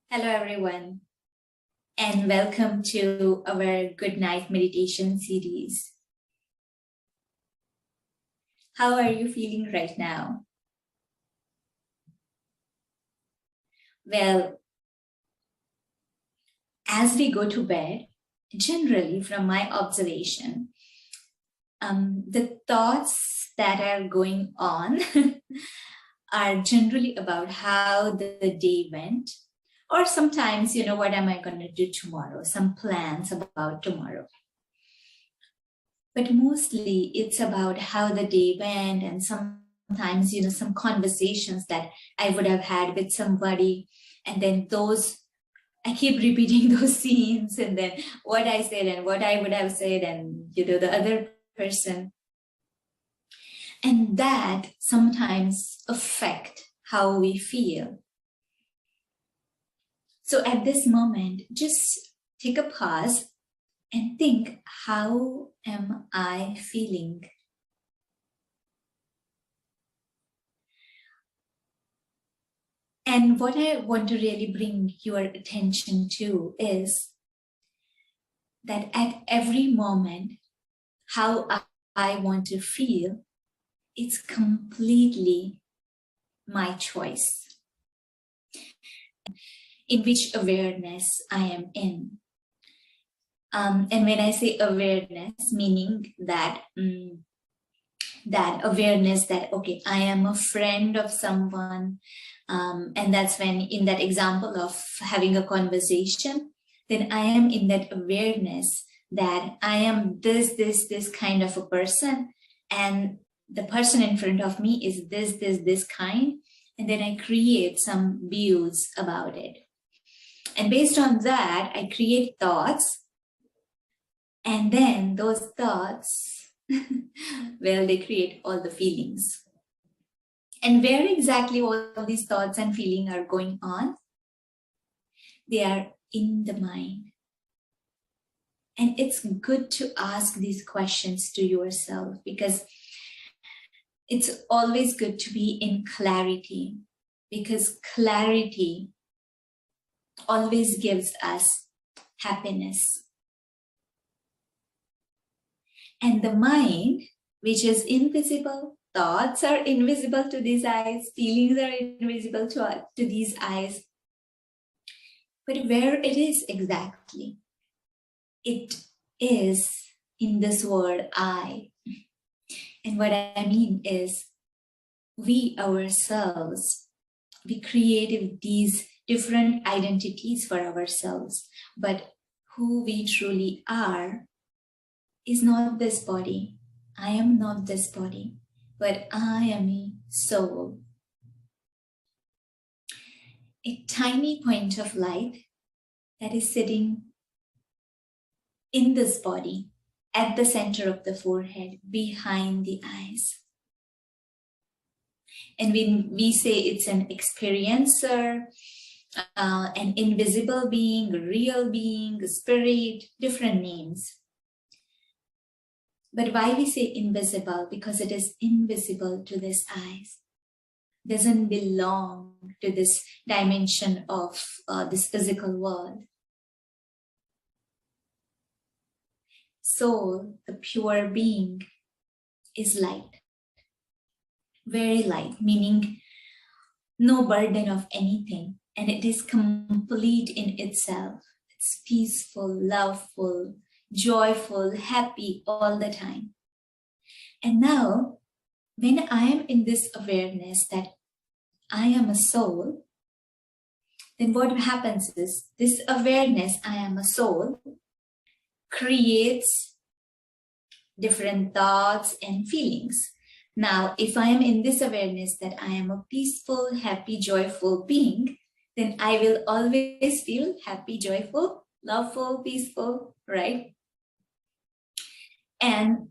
Hello, everyone, and welcome to our Good Night Meditation series. How are you feeling right now? Well, as we go to bed, generally from my observation, the thoughts that are going on are generally about how the day went. Or sometimes, what am I going to do tomorrow? Some plans about tomorrow. But mostly it's about how the day went, and sometimes, some conversations that I would have had with somebody. And then I keep repeating those scenes, and then what I said and what I would have said, and, the other person. And that sometimes affect how we feel. So at this moment, just take a pause and think, how am I feeling? And what I want to really bring your attention to is that at every moment, how I want to feel, it's completely my choice. In which awareness I am in. And when I say awareness, meaning that that awareness that, okay, I am a friend of someone, and that's when, in that example of having a conversation, then I am in that awareness that I am this kind of a person, and the person in front of me is this kind, and then I create some views about it. And based on that, I create thoughts. And then those thoughts, well, they create all the feelings. And where exactly all these thoughts and feelings are going on? They are in the mind. And it's good to ask these questions to yourself, because it's always good to be in clarity, because clarity always gives us happiness. And the mind, which is invisible, thoughts are invisible to these eyes, feelings are invisible to these eyes. But where it is exactly? It is in this word, I. And what I mean is, we ourselves, we create these different identities for ourselves, but who we truly are is not this body. I am not this body, but I am a soul. A tiny point of light that is sitting in this body, at the center of the forehead, behind the eyes. And when we say it's an experiencer, an invisible being, a real being, a spirit, different names. But why we say invisible? Because it is invisible to this eyes. Doesn't belong to this dimension of this physical world. Soul, the pure being, is light. Very light, meaning no burden of anything. And it is complete in itself. It's peaceful, loveful, joyful, happy all the time. And now, when I am in this awareness that I am a soul, then what happens is, this awareness, I am a soul, creates different thoughts and feelings. Now, if I am in this awareness that I am a peaceful, happy, joyful being, then I will always feel happy, joyful, loveful, peaceful, right? And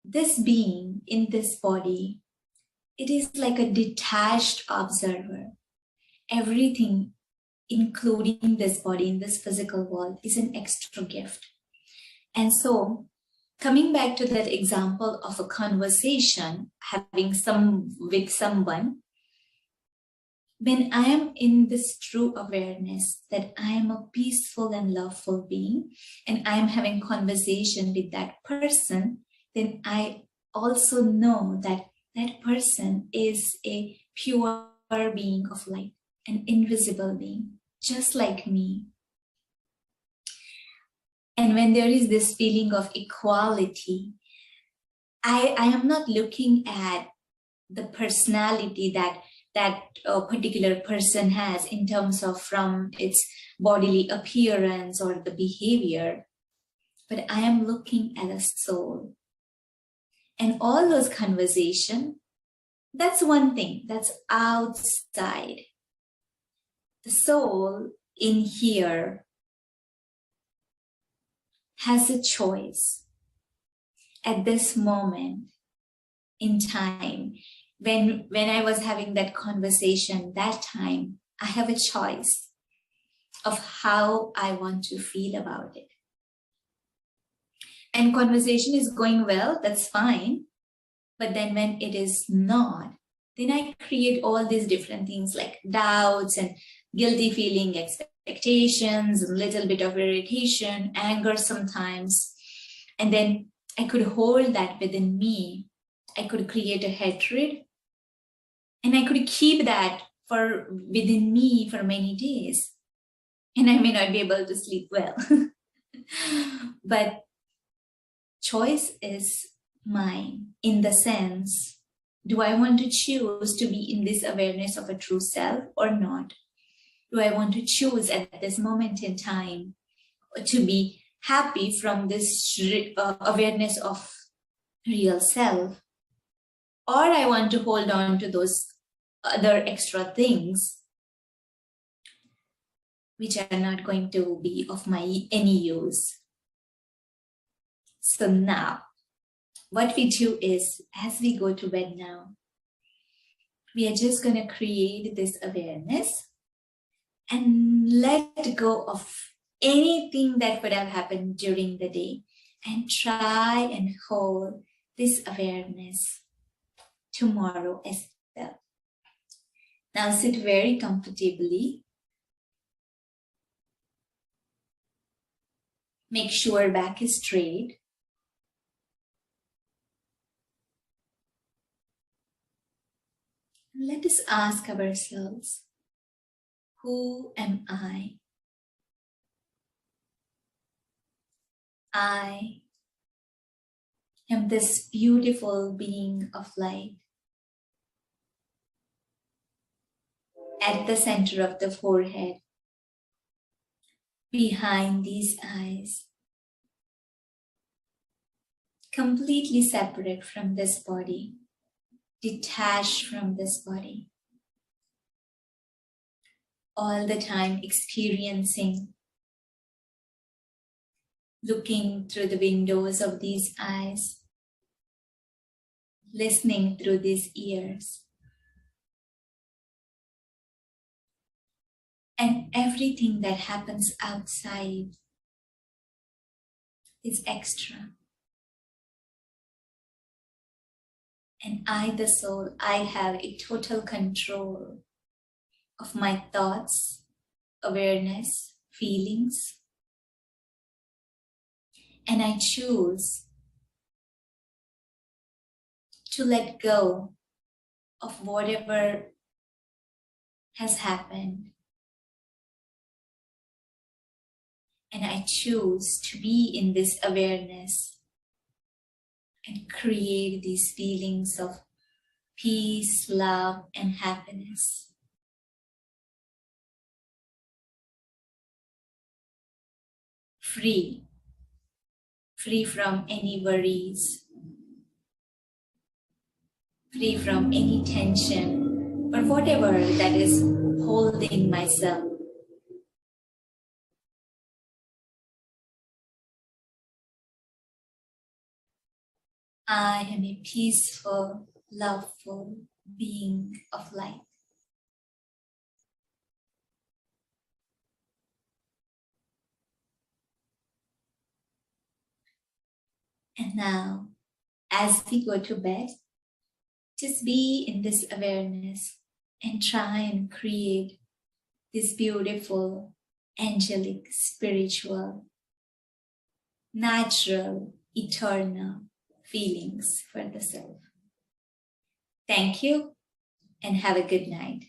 this being in this body, it is like a detached observer. Everything, including this body in this physical world, is an extra gift. And so, coming back to that example of a conversation, having with someone, when I am in this true awareness that I am a peaceful and loveful being, and I am having conversation with that person, then I also know that that person is a pure being of light, an invisible being, just like me. And when there is this feeling of equality, I am not looking at the personality that a particular person has in terms of from its bodily appearance or the behavior, but I am looking at a soul. And all those conversation, that's one thing, that's outside. The soul in here has a choice at this moment in time. When I was having that conversation that time, I have a choice of how I want to feel about it. And conversation is going well, that's fine. But then when it is not, then I create all these different things like doubts and guilty feeling, expectations, a little bit of irritation, anger sometimes. And then I could hold that within me. I could create a hatred, and I could keep that for within me for many days. And I may not be able to sleep well. But choice is mine in the sense, do I want to choose to be in this awareness of a true self or not? Do I want to choose at this moment in time to be happy from this awareness of real self? Or I want to hold on to those other extra things which are not going to be of any use. So now, what we do is, as we go to bed now, we are just going to create this awareness and let go of anything that would have happened during the day, and try and hold this awareness tomorrow as well. Now sit very comfortably. Make sure back is straight. Let us ask ourselves, who am I? I am this beautiful being of light. At the center of the forehead, behind these eyes, completely separate from this body, detached from this body, all the time experiencing, looking through the windows of these eyes, listening through these ears. And everything that happens outside is extra. And I, the soul, I have a total control of my thoughts, awareness, feelings. And I choose to let go of whatever has happened. And I choose to be in this awareness and create these feelings of peace, love, and happiness. Free from any worries, free from any tension, or whatever that is holding myself. I am a peaceful, loveful being of light. And now, as we go to bed, just be in this awareness and try and create this beautiful, angelic, spiritual, natural, eternal feelings for the self. Thank you and have a good night.